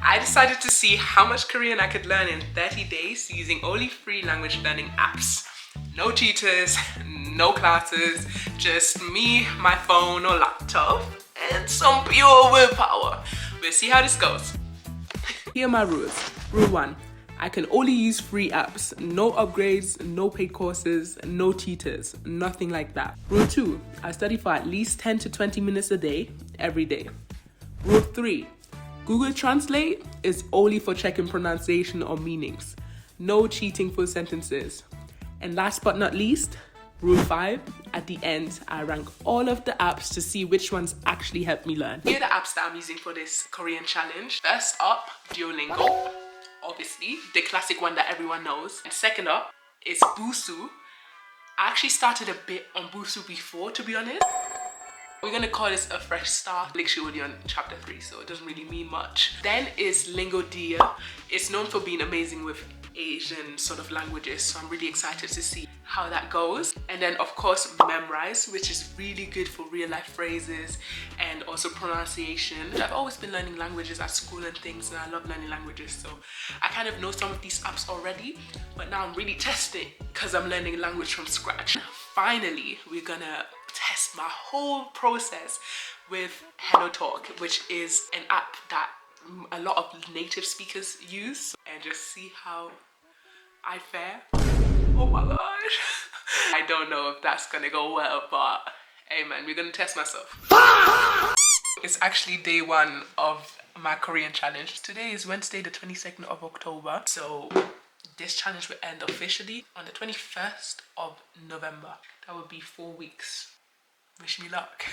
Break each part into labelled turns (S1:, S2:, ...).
S1: I decided to see how much Korean I could learn in 30 days using only free language learning apps. No tutors, no classes, just me, my phone or laptop, and some pure willpower. We'll see how this goes. Here are my rules. Rule 1. I can only use free apps. No upgrades, no paid courses, no tutors, nothing like that. Rule 2. I study for at least 10 to 20 minutes a day, every day. Rule 3. Google Translate is only for checking pronunciation or meanings. No cheating full sentences. And last but not least, Rule 5, at the end, I rank all of the apps to see which ones actually helped me learn. Here are the apps that I'm using for this Korean challenge. First up, Duolingo. Obviously, the classic one that everyone knows. And second up is Busu. I actually started a bit on Busu before, to be honest. We're gonna call this a fresh start. Literally already on chapter 3, so it doesn't really mean much. Then is Lingodia. It's known for being amazing with Asian sort of languages, so I'm really excited to see how that goes. And then of course Memrise, which is really good for real life phrases and also pronunciation. I've always been learning languages at school and things, and I love learning languages, so I kind of know some of these apps already, but now I'm really testing because I'm learning language from scratch. Finally, we're gonna test my whole process with HelloTalk, which is an app that a lot of native speakers use, and just see how I fare. Oh my gosh. I don't know if that's gonna go well, but hey man, we're gonna test myself. It's actually day 1 of my Korean challenge. Today is Wednesday, the 22nd of October. So this challenge will end officially on the 21st of November. That would be 4 weeks. Wish me luck.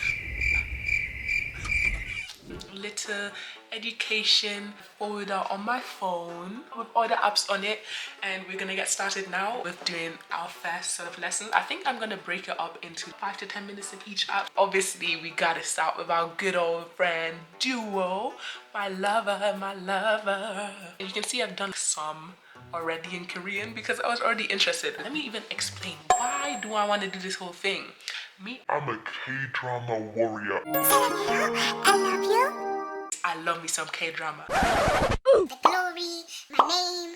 S1: Little education folder on my phone with all the apps on it, and we're gonna get started now with doing our first sort of lessons. I think I'm gonna break it up into 5 to 10 minutes in each app. Obviously, we gotta start with our good old friend Duo, my lover, my lover. And you can see I've done some already in Korean because I was already interested. Let me even explain, why do I want to do this whole thing? I'm a K-drama warrior. I love you. I love me some K-drama. The Glory, My Name,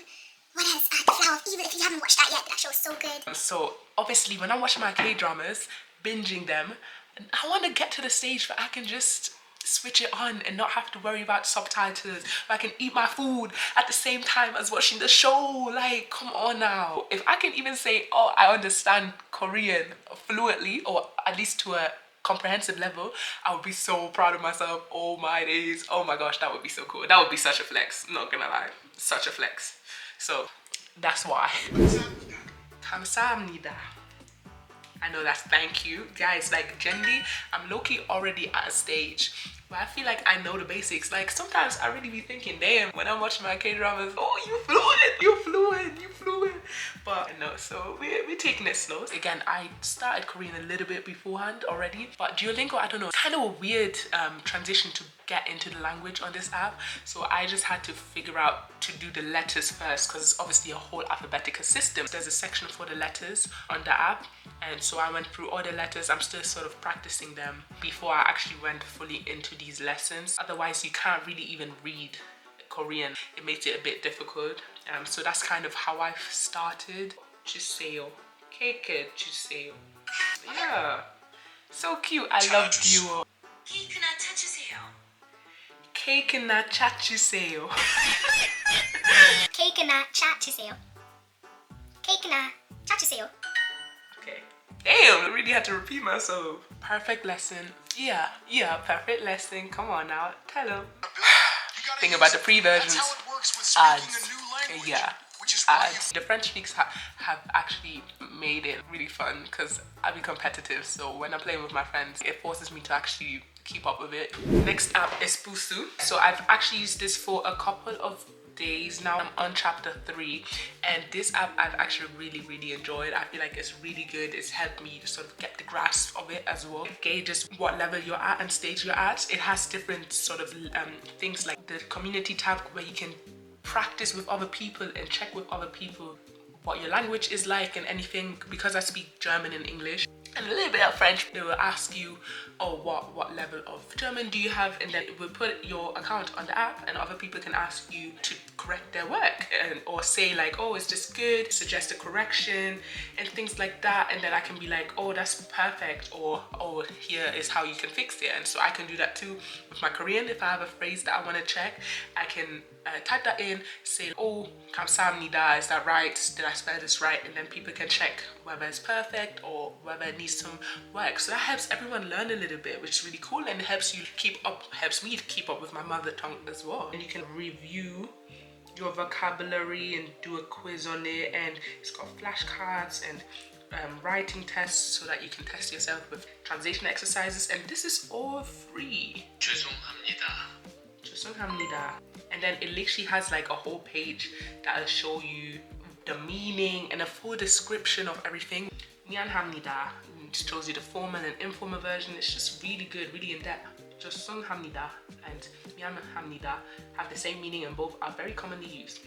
S1: what else? The Flower of Evil. If you haven't watched that yet, that show's so good. So obviously when I'm watching my K-dramas, binging them, I want to get to the stage where I can just switch it on and not have to worry about subtitles, where I can eat my food at the same time as watching the show. Like, come on now. If I can even say, oh, I understand Korean fluently, or at least to a comprehensive level, I would be so proud of myself. Oh my days. Oh my gosh, that would be so cool. That would be such a flex, not gonna lie. Such a flex. So that's why. 감사합니다. I know that's thank you. Guys, like generally, I'm low-key already at a stage where I feel like I know the basics. Like sometimes I really be thinking, damn, when I'm watching my K-dramas, oh, you fluent. But no, so we're taking it slow. Again, I started Korean a little bit beforehand already, but Duolingo, I don't know, it's kind of a weird transition to get into the language on this app. So I just had to figure out to do the letters first, because it's obviously a whole alphabetical system. There's a section for the letters on the app, and so I went through all the letters. I'm still sort of practicing them before I actually went fully into these lessons. Otherwise, you can't really even read Korean. It makes it a bit difficult. So that's kind of how I've started. 주세요. 케이크 주세요. Yeah. So cute. I love Duo. 케이크나 차 주세요. 케이크나 차 주세요. 케이크나 차 주세요. 케이크나 차 주세요. Okay. Damn, I really had to repeat myself. Perfect lesson. Yeah, perfect lesson. Come on now, tell him. Think about the pre-versions. Ads. Yeah. Ads. The French speaks have actually made it really fun because I've been competitive, so when I'm playing with my friends, it forces me to actually keep up with it. Next app is Busu. So I've actually used this for a couple of days now. I'm on chapter 3, and this app I've actually really enjoyed. I feel like it's really good. It's helped me to sort of get the grasp of it as well. It gauges what level you're at and stage you're at. It has different sort of things like the community tab where you can practice with other people and check with other people what your language is like and anything. Because I speak German and English, and a little bit of French. They will ask you, oh, what level of German do you have, and then it will put your account on the app, and other people can ask you to correct their work, and or say like, oh, is this good, suggest a correction and things like that, and then I can be like, oh, that's perfect, or oh, here is how you can fix it. And so I can do that too with my Korean. If I have a phrase that I want to check, I can type that in, say, oh, 감사합니다, is that right, did I spell this right, and then people can check whether it's perfect or whether it needs some work. So that helps everyone learn a little bit, which is really cool, and it helps you keep up, helps me to keep up with my mother tongue as well. And you can review your vocabulary and do a quiz on it, and it's got flashcards and writing tests so that you can test yourself with translation exercises, and this is all free. 죄송합니다. 죄송합니다. And then it literally has like a whole page that'll show you the meaning and a full description of everything. 미안합니다. It shows you the formal and informal version. It's just really good, really in depth. 죄송합니다 and 미안합니다 have the same meaning and both are very commonly used.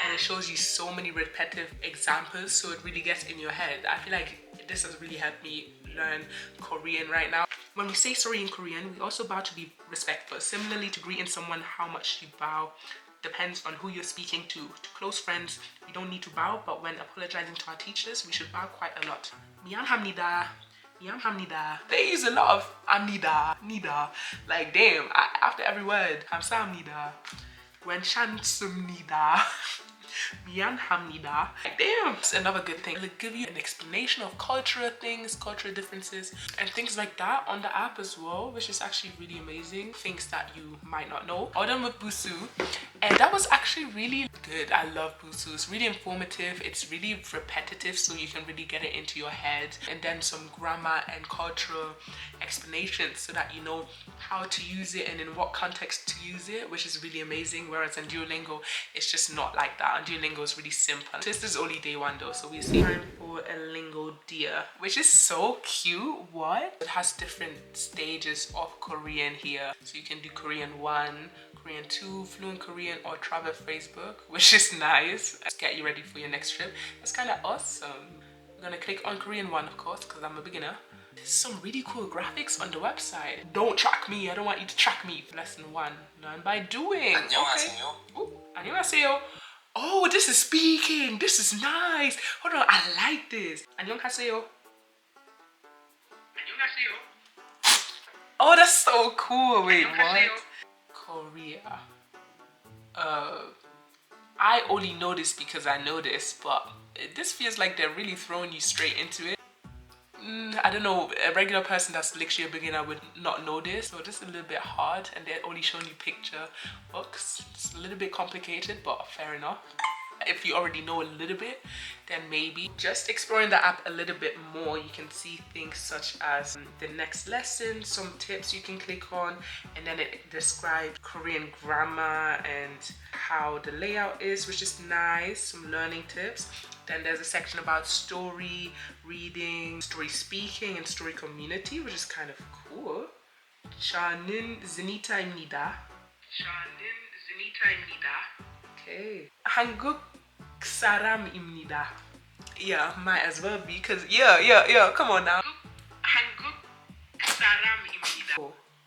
S1: And it shows you so many repetitive examples, so it really gets in your head. I feel like this has really helped me learn Korean right now. When we say sorry in Korean, we also bow to be respectful. Similarly to greeting someone, how much you bow depends on who you're speaking to. To close friends, we don't need to bow, but when apologizing to our teachers, we should bow quite a lot. 미안합니다. 미안합니다. They use a lot of amnida, nida. Like damn, after every word, 감사합니다. 괜찮습니다. 미안합니다. Damn, it's another good thing. It'll give you an explanation of cultural things, cultural differences, and things like that on the app as well, which is actually really amazing. Things that you might not know. All done with Busu, and that was actually really good. I love Busu. It's really informative. It's really repetitive, so you can really get it into your head. And then some grammar and cultural explanations so that you know how to use it and in what context to use it, which is really amazing. Whereas in Duolingo, it's just not like that. Duolingo is really simple. This is only day one though, so we see time for a lingo dear, which is so cute. What? It has different stages of Korean here, so you can do Korean 1, Korean 2, fluent Korean, or travel phrase book, which is nice. Let's get you ready for your next trip. That's kind of awesome. I'm gonna click on Korean 1, of course, because I'm a beginner. There's some really cool graphics on the website. Don't track me. I don't want you to track me. Lesson 1, learn by doing.
S2: 안녕하세요.
S1: Okay. Ooh, 안녕하세요. Oh, this is speaking. This is nice. Hold on, I like this. 안녕하세요. 안녕하세요. Oh, that's so cool. Wait, what? Korea. I only know this because I know this, but this feels like they're really throwing you straight into it. I don't know, a regular person that's literally a beginner would not know this, so this is a little bit hard, and they're only showing you picture books. It's a little bit complicated, but fair enough. If you already know a little bit, then maybe just exploring the app a little bit more, you can see things such as the next lesson, some tips you can click on, and then it describes Korean grammar and how the layout is, which is nice, some learning tips. Then there's a section about story reading, story speaking, and story community, which is kind of cool. 저는 Zenita입니다. 저는 Zenita입니다. Okay. 한국 사람입니다. Yeah, might as well be, because yeah, come on now. 한국 사람입니다.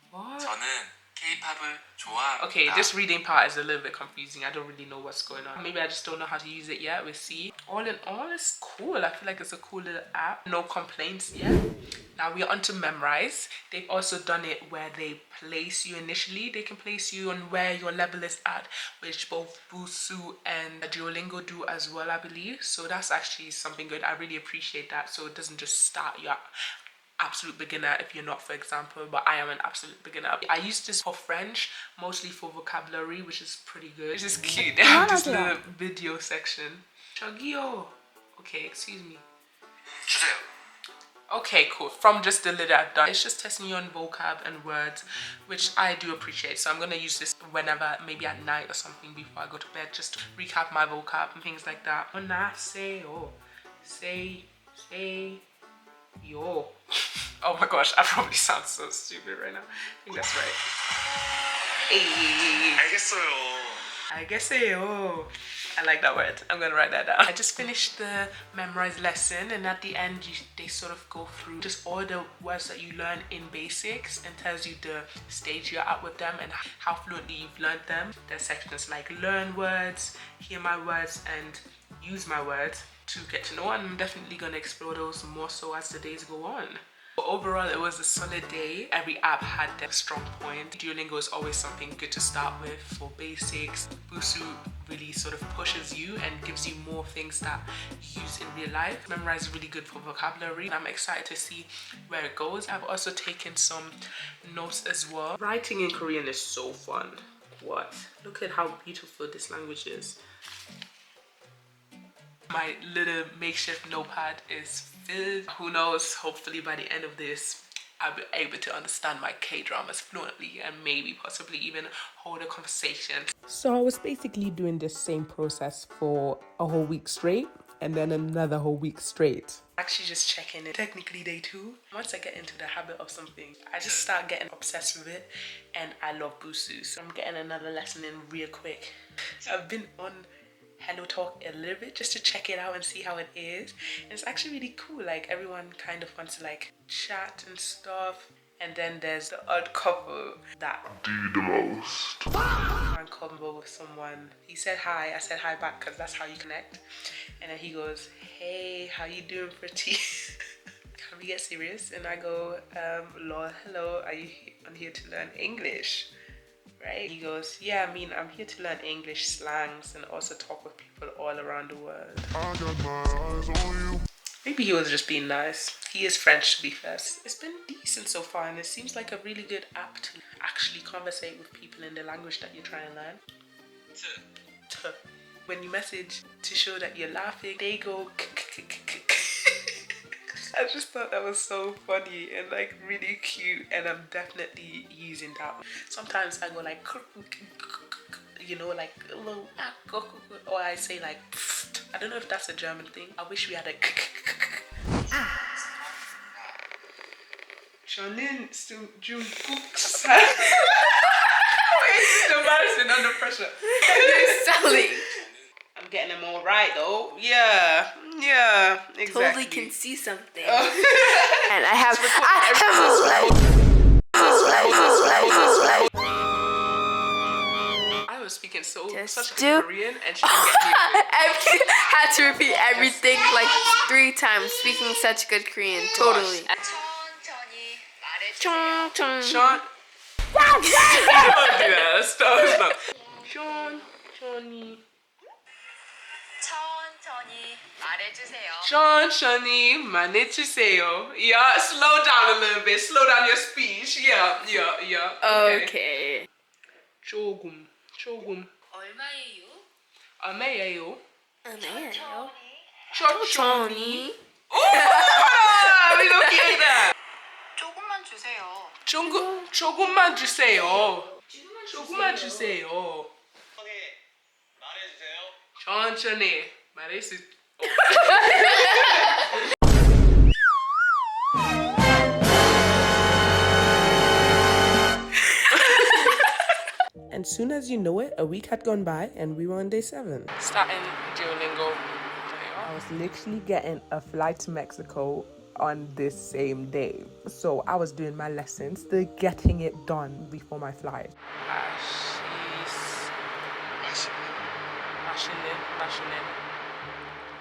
S1: What?
S2: 저는 K-팝을 좋아합니다.
S1: Okay, this reading part is a little bit confusing. I don't really know what's going on. Maybe I just don't know how to use it yet. We'll see. All in all, it's cool. I feel like it's a cool little app. No complaints yet. Now we're on to memorize. They've also done it where they place you initially. They can place you on where your level is at, which both Busu and Duolingo do as well, I believe. So that's actually something good. I really appreciate that. So it doesn't just start you at absolute beginner if you're not, for example, but I am an absolute beginner. I use this for French, mostly for vocabulary, which is pretty good. It's just cute. They have this little video section. 저기요. Okay, excuse me.
S2: 주세요.
S1: Okay, cool. From just the little I've done, it's just testing you on vocab and words, which I do appreciate. So I'm gonna use this whenever, maybe at night or something before I go to bed, just to recap my vocab and things like that. 안녕하세요. Say, yo. Oh my gosh, I probably sound so stupid right now. I think that's right. Hey.
S2: 알겠어요.
S1: 알겠어요. I like that word. I'm gonna write that down. I just finished the memorized lesson, and at the end they sort of go through just all the words that you learn in basics and tells you the stage you're at with them and how fluently you've learned them. There's sections like learn words, hear my words, and use my words to get to know, and I'm definitely gonna explore those more so as the days go on. But overall, it was a solid day. Every app had their strong point. Duolingo is always something good to start with for basics. Busu really sort of pushes you and gives you more things that you use in real life. Memorize is really good for vocabulary. I'm excited to see where it goes. I've also taken some notes as well. Writing in Korean is so fun. What? Look at how beautiful this language is. My little makeshift notepad is filled. Who knows, hopefully by the end of this, I'll be able to understand my K-dramas fluently and maybe possibly even hold a conversation. So I was basically doing this same process for a whole week straight and then another whole week straight. Actually just checking it. Technically day 2. Once I get into the habit of something, I just start getting obsessed with it, and I love Busu. So I'm getting another lesson in real quick. I've been on Hello Talk a little bit just to check it out and see how it is, and it's actually really cool. Like everyone kind of wants to like chat and stuff, and then there's the odd couple that do the most. One combo with someone, he said hi, I said hi back because that's how you connect, and then he goes, hey, how you doing, pretty? Can we get serious? And I go, lol, hello, are you on here to learn English? Right? He goes, yeah, I mean, I'm here to learn English slangs and also talk with people all around the world. I got my eyes on you. Maybe he was just being nice. He is French, to be fair. It's been decent so far, and it seems like a really good app to actually conversate with people in the language that you're trying to learn. When you message to show that you're laughing, they go I just thought that was so funny and like really cute, and I'm definitely using that. Sometimes I go like, you know, like a little, or I say like, I don't know if that's a German thing. I wish we had a Janine Jungkook's It's embarrassing under pressure.
S3: Selling.
S1: I'm getting them all right though. Yeah, exactly.
S3: Totally can see something. And I have.
S1: I was speaking such
S3: Just
S1: good Korean, and she didn't get me.
S3: Had to repeat everything like 3 times, speaking such good Korean. Totally.
S1: Sean. Don't do that. Stop. Sean. 천천히 말해주세요. Yeah, slow down a little bit. Slow down your speech. Yeah.
S3: Okay.
S1: 조금. 얼마예요? 천천히. We don't get that.
S2: 조금만 주세요.
S1: 조금만 주세요. 천천히 말해주세요. And soon as you know it, a week had gone by and we were on day 7. Starting Duolingo. I was literally getting a flight to Mexico on this same day. So I was doing my lessons, still getting it done before my flight.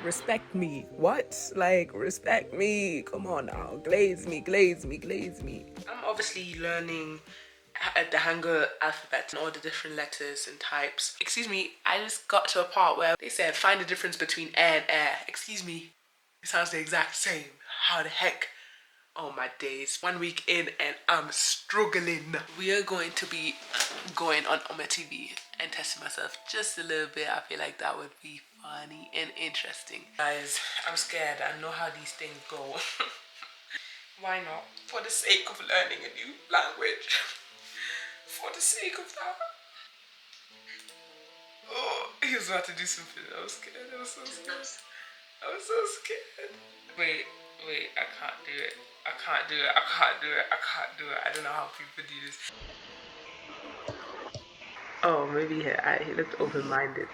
S1: Respect me. What? Like, respect me. Come on now. Glaze me. I'm obviously learning the Hangul alphabet and all the different letters and types. Excuse me, I just got to a part where they said find the difference between air and air. Excuse me, it sounds the exact same. How the heck? Oh my days. 1 week in and I'm struggling. We are going to be going on Oma TV and testing myself just a little bit. I feel like that would be funny and interesting. Guys, I'm scared. I know how these things go. Why not? For the sake of learning a new language. For the sake of that. Oh, he was about to do something. I was scared. I was so scared. Wait, I can't do it. I don't know how people do this. Oh, maybe he looked open-minded.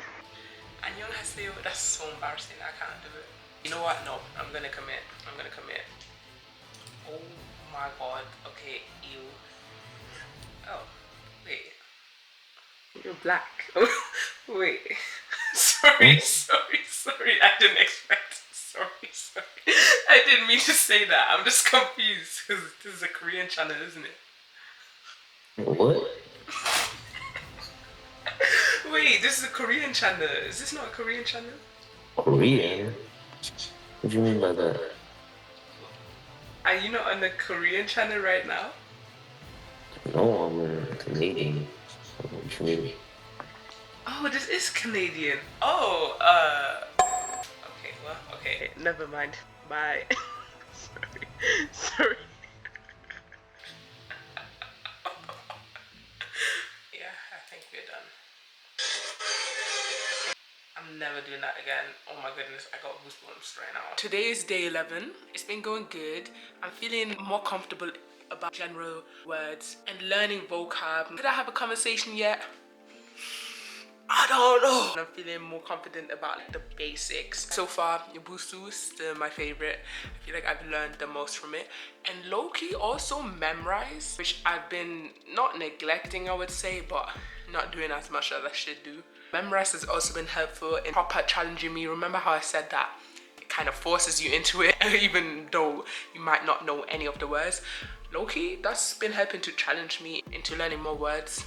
S1: 안녕하세요. That's so embarrassing. I can't do it. You know what? No, I'm gonna commit. I'm gonna commit. Oh my god. Okay, ew. Oh, wait. You're black. Oh, wait. Sorry. I didn't expect. Sorry. I didn't mean to say that. I'm just confused because this is a Korean channel, isn't it?
S4: What?
S1: Wait, this is a Korean channel. Is this not a Korean channel?
S4: Korean? What do you mean by that?
S1: Are you not on the Korean channel right now?
S4: No, I'm Canadian. What you mean?
S1: Oh, this is Canadian. Oh, okay, well, okay. Never mind. Bye. Sorry. Yeah, I think we're done. I'm never doing that again. Oh my goodness, I got goosebumps right now. Today is day 11. It's been going good. I'm feeling more comfortable about general words and learning vocab. Did I have a conversation yet? I don't know. I'm feeling more confident about the basics. So far, Busu is still my favorite. I feel like I've learned the most from it. And low-key also memorized, which I've been not neglecting, I would say, but not doing as much as I should do. Memorize has also been helpful in proper challenging me. Remember how I said that it kind of forces you into it, even though you might not know any of the words. Low-key, that's been helping to challenge me into learning more words,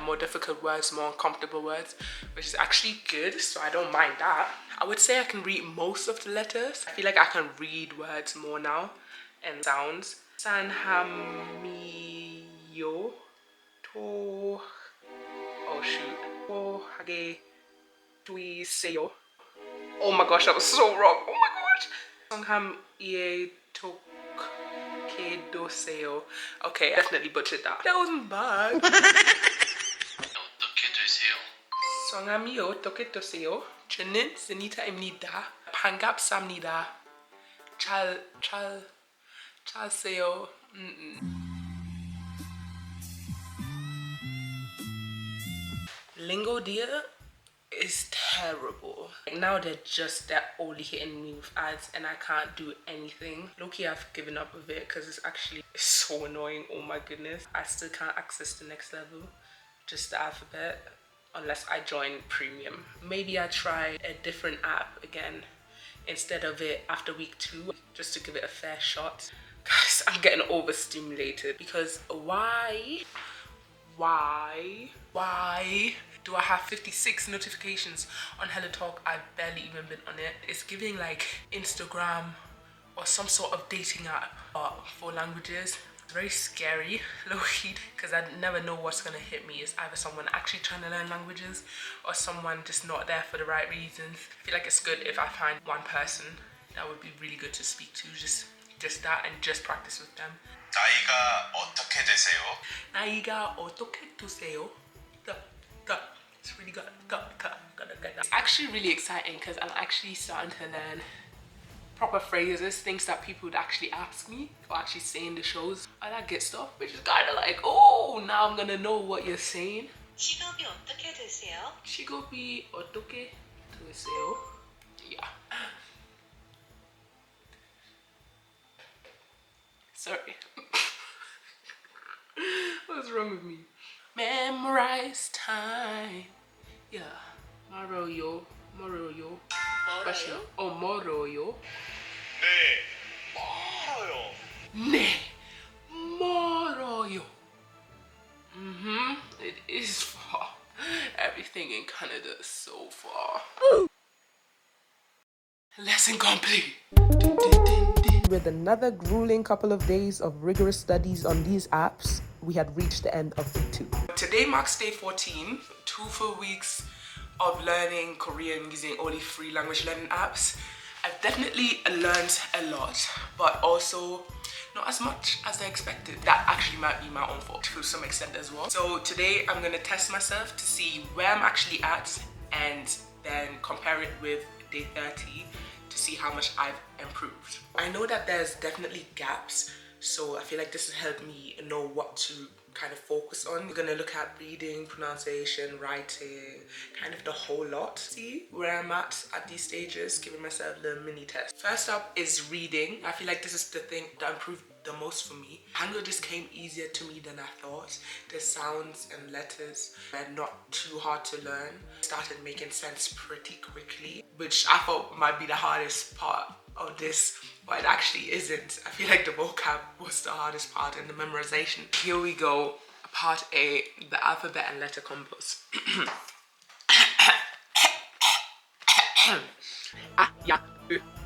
S1: more difficult words, more uncomfortable words, which is actually good, so I don't mind that. I would say I can read most of the letters. I feel like I can read words more now and sounds. Sanhamiyo to... Oh shoot. Oh, hage tui seyo. Oh my gosh, that was so wrong. Oh my gosh. Songham ie tok ke do seo. Okay, I definitely butchered that. That wasn't bad. Songhamiyo toke to seo. Chenin senita imnida. Pangap samnida. Chal seo. Lingo dear is terrible. Like now they're only hitting me with ads and I can't do anything. Low-key, I've given up with it because it's so annoying. Oh my goodness. I still can't access the next level, just the alphabet, unless I join premium. Maybe I try a different app again instead of it after week 2, just to give it a fair shot. Guys, I'm getting overstimulated because why do I have 56 notifications on Hello Talk? I've barely even been on it. It's giving like Instagram or some sort of dating app for languages. It's very scary, low-key, because I never know what's gonna hit me. It's either someone actually trying to learn languages or someone just not there for the right reasons. I feel like it's good if I find one person that would be really good to speak to, just that, and just practice with them.
S5: 나이가 어떻게 되세요?
S1: 나이가 어떻게 되세요? It's really good. It's actually really exciting because I'm actually starting to learn proper phrases, things that people would actually ask me or actually say in the shows. I like good stuff, which is kind of like, oh, now I'm gonna know what you're saying.
S2: 직업이 어떻게 되세요?
S1: 직업이 어떻게 되세요? Yeah. Sorry. What's wrong with me? Memorize time. Yeah. Moroyo. Question. Oh, moroyo.
S5: 네, 멀어요.
S1: 네. moroyo. It is far. Everything in Canada is so far. Lesson complete. With another grueling couple of days of rigorous studies on these apps, we had reached the end of week 2. Today marks day 14, 2 full weeks of learning Korean using only free language learning apps. I've definitely learned a lot, but also not as much as I expected. That actually might be my own fault to some extent as well. So today I'm gonna test myself to see where I'm actually at and then compare it with day 30 to see how much I've improved. I know that there's definitely gaps, so I feel like this has helped me know what to kind of focus on. We're gonna look at reading, pronunciation, writing, kind of the whole lot. See where I'm at these stages, giving myself a little mini test. First up is reading. I feel like this is the thing that improved the most for me. Hangul just came easier to me than I thought. The sounds and letters were not too hard to learn. Started making sense pretty quickly, which I thought might be the hardest part of this, but it actually isn't. I feel like the vocab was the hardest part and the memorization. Here we go. Part A, the alphabet and letter combos. Ah, ya,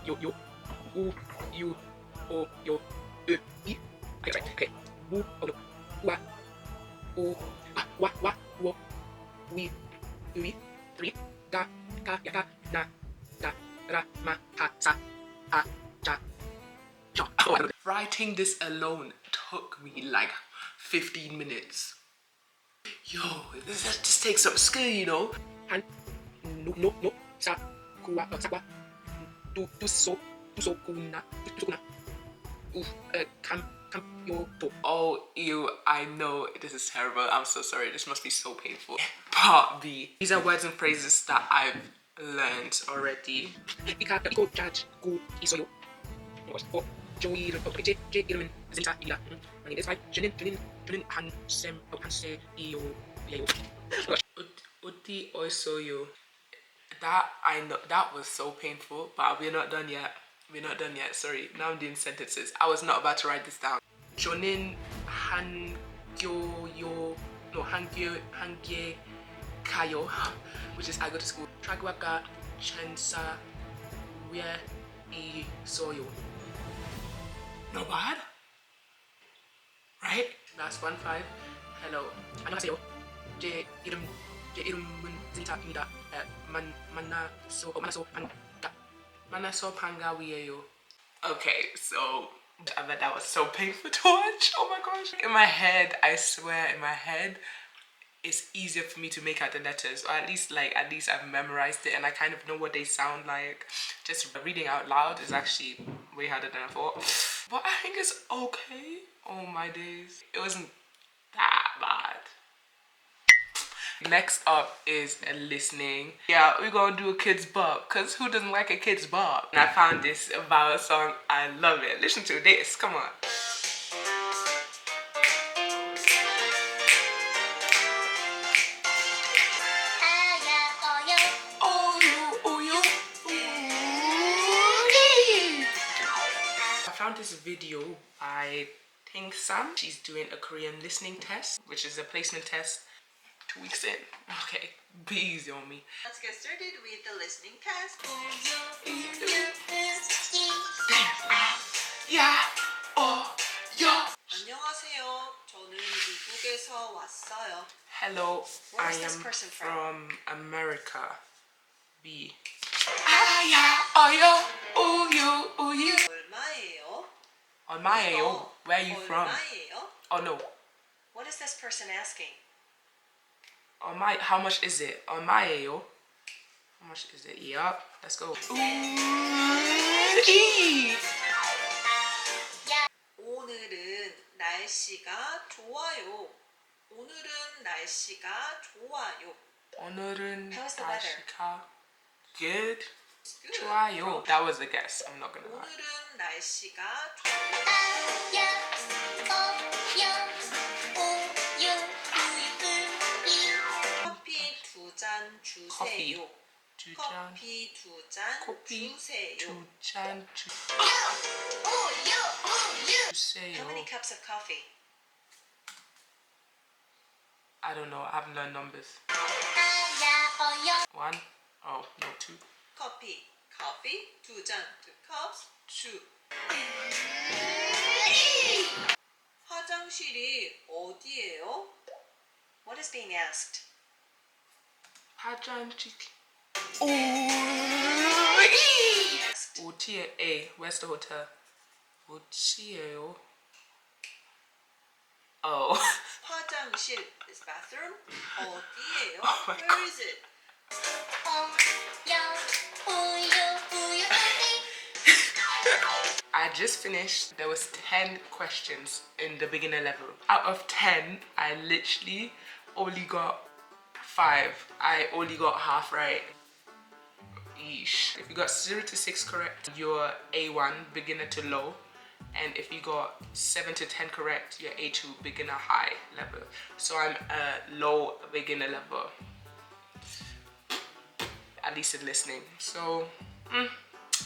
S1: yo, yo, u, you, o, yo, I. I got it right. Okay. Wu, o, no. Wa, o, wa, wo, we, three, ga, ya, na, da, ra, ma, ha, sa, ha, ja, ja. Oh, writing this alone took me like 15 minutes. Yo, this just takes some skill, you know. Han, no, sa, kuwa, so, kuna, kam, yo, to. Oh, ew, I know this is terrible. I'm so sorry. This must be so painful. Part B. These are words and phrases that I've learned already. Uti oisoyo. That I know, that was so painful, but we're not done yet. We're not done yet. Sorry. Now I'm doing sentences. I was not about to write this down. Jonin hangyo yo no hangye kayo, which is I go to school. Tragwaka chansa we I soyo. No bad, right? Last 1-5. Hello. 안녕하세요. 제 이름은 진짜입니다. 만나서 반가워요. Okay, so I bet that was so painful to watch. Oh my gosh. In my head, I swear, in my head, it's easier for me to make out the letters, or at least I've memorized it and I kind of know what they sound like. Just reading out loud is actually way harder than I thought. But I think it's okay. Oh my days. It wasn't that bad. Next up is listening. Yeah, we're gonna do a kid's bop, because who doesn't like a kid's bop? And I found this vowel song. I love it. Listen to this. Come on. I found this video by Ting Sam. She's doing a Korean listening test, which is a placement test 2 weeks in. Okay, be easy on me.
S2: Let's get started with the listening test.
S1: Yeah, oh, yo.
S2: 안녕하세요. 저는 미국에서 왔어요.
S1: Hello,
S2: Where
S1: I
S2: is this
S1: am
S2: person
S1: from America. B. Yeah, oh, yo, oh, you, oh, you.
S2: 얼마예요?
S1: 얼마예요? Where are you from?
S2: 얼마예요?
S1: Oh, no.
S2: What is this person asking?
S1: How much is it? 얼마예요? How much is it? Yup. Let's go.
S2: 오늘은 날씨가 좋아요. 오늘은 날씨가 좋아요.
S1: 오늘은
S2: How's the weather?
S1: 날씨가 good.
S2: Good.
S1: 좋아요. That was a guess. I'm not gonna lie.
S2: 오늘은 날씨가 좋아요. 커피 2잔 주세요.
S1: 두 잔.
S2: 커피 2잔
S1: 커피
S2: 주세요.
S1: 두 잔 주세요.
S2: How many cups of coffee?
S1: I don't know. I haven't learned numbers. 1. Oh, no, 2.
S2: 커피 2잔 2 cups 주. 화장실이 어디예요? What is being asked?
S1: 화장실.
S2: Asked.
S1: 어디에? A. Where's the hotel? 어디에요? Oh.
S2: 화장실 is bathroom. 어디예요?
S1: Oh my
S2: Where is it?
S1: I I just finished. There was 10 questions in the beginner level. Out of 10, I literally only got 5. I only got half right. Yeesh. If you got 0 to 6 correct, you're A1, beginner to low. And if you got 7 to 10 correct, you're A2, beginner high level. So I'm a low beginner level, at least in listening. So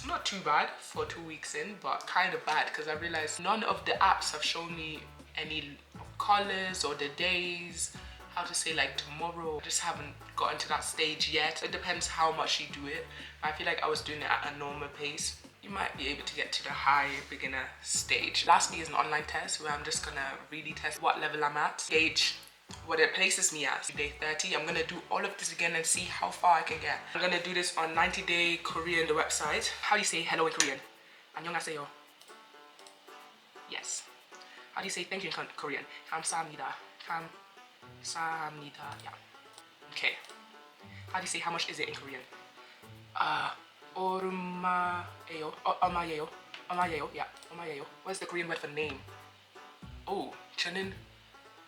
S1: not too bad for 2 weeks in, but kind of bad because I realized none of the apps have shown me any colors or the days, how to say like tomorrow. I just haven't gotten to that stage yet. It depends how much you do it. I feel like I was doing it at a normal pace. You might be able to get to the high beginner stage. Lastly is an online test where I'm just gonna really test what level I'm at, gauge what it places me at. Day 30, I'm gonna do all of this again and see how far I can get. I'm gonna do this on 90 Day Korean, the website. How do you say hello in Korean? 안녕하세요. Yes. How do you say thank you in Korean? 감사합니다. 감사합니다. Yeah. Okay. How do you say how much is it in Korean? 얼마예요? 얼마예요? 얼마예요? Yeah. 얼마예요? What's the Korean word for name? Oh, 저는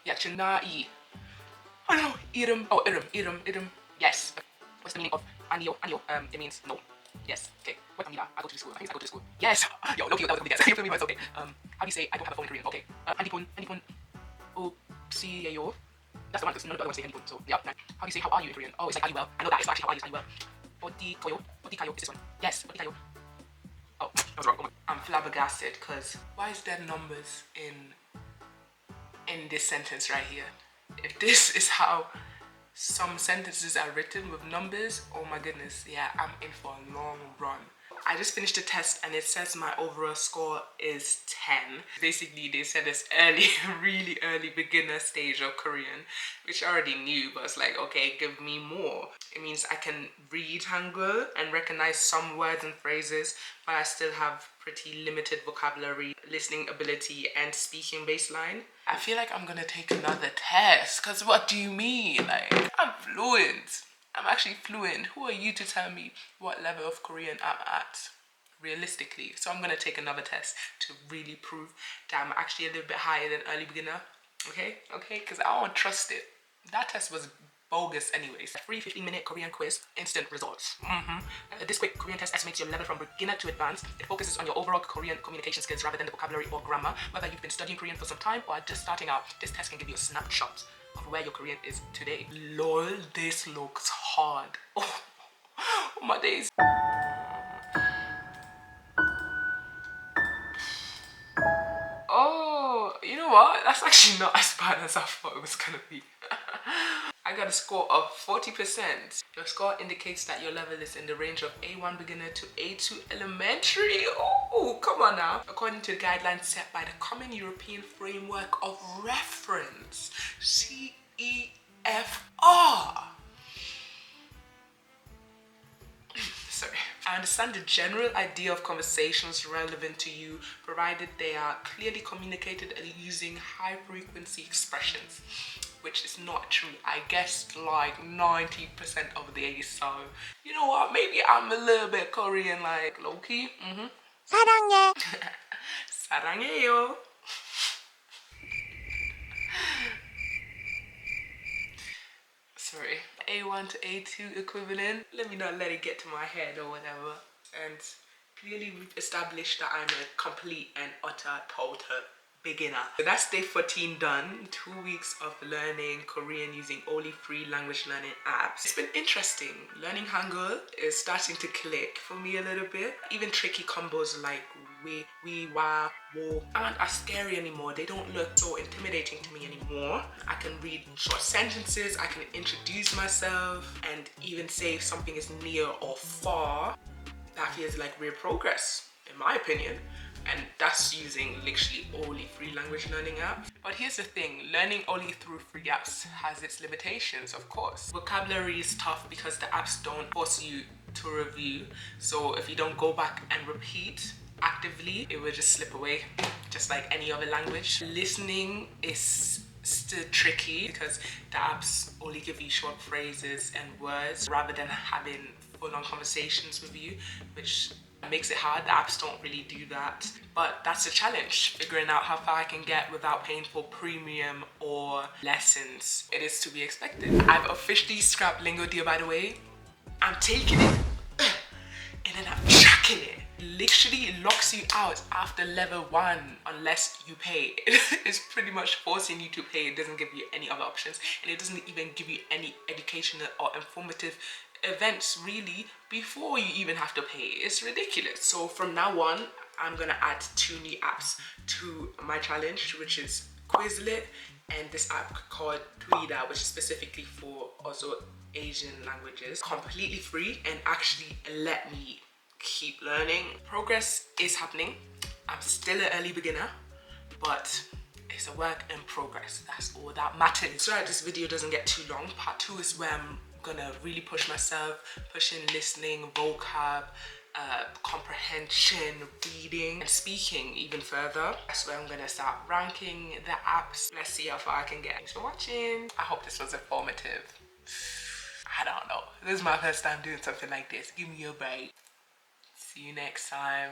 S1: yeah, 나이. Oh no, 이름. Oh, 이름. Yes. What's the meaning of 아니요? 아니요. It means no. Yes. Okay. What I go to school. I think I go to school. Yes. Yo, no, that was a good guess. You feel me? But it's okay. How do you say I don't have a phone in Korean? Okay. 핸드폰 없이요. That's the one because none of the other ones say 핸드폰. So yeah. How do you say how are you in Korean? Oh, it's like are you well? I know that. It's actually how are you well? 어디 가요? 어디 가요? Is this one? Yes. 어디 가요? Oh, that was wrong. Oh, I'm flabbergasted because why is there numbers in this sentence right here? If this is how some sentences are written with numbers, oh my goodness, yeah, I'm in for a long run. I just finished the test and it says my overall score is 10. Basically, they said it's early, really early beginner stage of Korean, which I already knew, but it's like, okay, give me more. It means I can read Hangul and recognize some words and phrases, but I still have pretty limited vocabulary, listening ability, and speaking baseline. I feel like I'm gonna take another test, because what do you mean? Like, I'm fluent. I'm actually fluent. Who are you to tell me what level of Korean I'm at, realistically? So I'm gonna take another test to really prove that I'm actually a little bit higher than early beginner. Okay, because I don't trust it. That test was bogus anyways. A free 15-minute Korean quiz, instant results. This quick Korean test estimates your level from beginner to advanced. It focuses on your overall Korean communication skills rather than the vocabulary or grammar. Whether you've been studying Korean for some time or are just starting out, this test can give you a snapshot of where your Korean is today. Lol, this looks hard. Oh my days. Oh, you know what? That's actually not as bad as I thought it was gonna be. I got a score of 40%. Your score indicates that your level is in the range of A1 beginner to A2 elementary. Oh, come on now. According to the guidelines set by the Common European Framework of Reference, CEFR. Sorry. I understand the general idea of conversations relevant to you, provided they are clearly communicated and using high-frequency expressions, which is not true. I guessed like 90% of these, so you know what? Maybe I'm a little bit Korean, like low-key. 사랑해. 사랑해요. Sorry. A1 to A2 equivalent. Let me not let it get to my head or whatever. And clearly we've established that I'm a complete and utter total beginner. So that's day 14 done. 2 weeks of learning Korean using only free language learning apps. It's been interesting. Learning Hangul is starting to click for me a little bit. Even tricky combos like we, wa, wo aren't as scary anymore. They don't look so intimidating to me anymore. I can read short sentences, I can introduce myself, and even say if something is near or far. That feels like real progress, in my opinion. And that's using literally only free language learning apps. But here's the thing, learning only through free apps has its limitations, of course. Vocabulary is tough because the apps don't force you to review. So if you don't go back and repeat actively, it will just slip away, just like any other language. Listening is still tricky because the apps only give you short phrases and words rather than having full-on conversations with you, which makes it hard. The apps don't really do that, but that's a challenge, figuring out how far I can get without paying for premium or lessons. It is to be expected. I've officially scrapped Lingo Deal, by the way. I'm taking it and then I'm chucking it. Literally, it locks you out after level 1 unless you pay. It's pretty much forcing you to pay. It doesn't give you any other options, and it doesn't even give you any educational or informative events really before you even have to pay. It's ridiculous. So from now on, I'm gonna add 2 new apps to my challenge, which is Quizlet and this app called Tweeda, which is specifically for also Asian languages, completely free and actually let me keep learning. Progress is happening. I'm still an early beginner, but it's a work in progress. That's all that matters. So that this video doesn't get too long, part 2 is where I'm gonna really push myself, pushing listening, vocab, comprehension, reading, and speaking even further. That's where I'm gonna start ranking the apps. Let's see how far I can get. Thanks for watching. I hope this was informative. I don't know. This is my first time doing something like this. Give me a break. See you next time.